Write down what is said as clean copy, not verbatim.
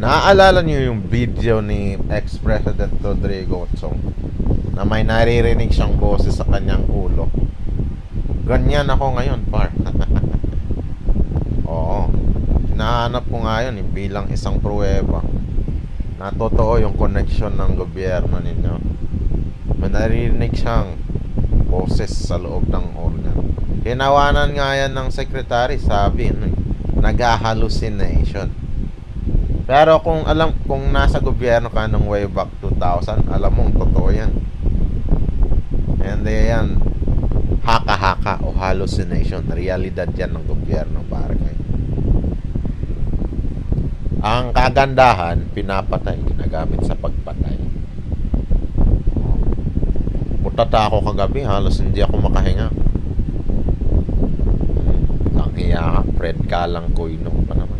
Naaalala niyo yung video ni ex-President Rodrigo Chong na may naririnig siyang boses sa kanyang ulo? Ganyan ako ngayon, par. Oo. Hinahanap ko nga yun bilang isang pruweba na totoo yung connection ng gobyerno ninyo. May naririnig siyang boses sa loob ng organ. Hinawanan nga yan ng secretary, sabi, nag-hallucination. Pero kung nasa gobyerno ka nung way back 2000, alam mong totoo yan. Hindi yan haka-haka o hallucination. Realidad yan ng gobyerno para kayo. Ang kagandahan, pinapatay, ginagamit sa pagpatay. Putata ako kagabi, halos hindi ako makahinga. Ang hiya ka, Fred Kalang Koino pa naman.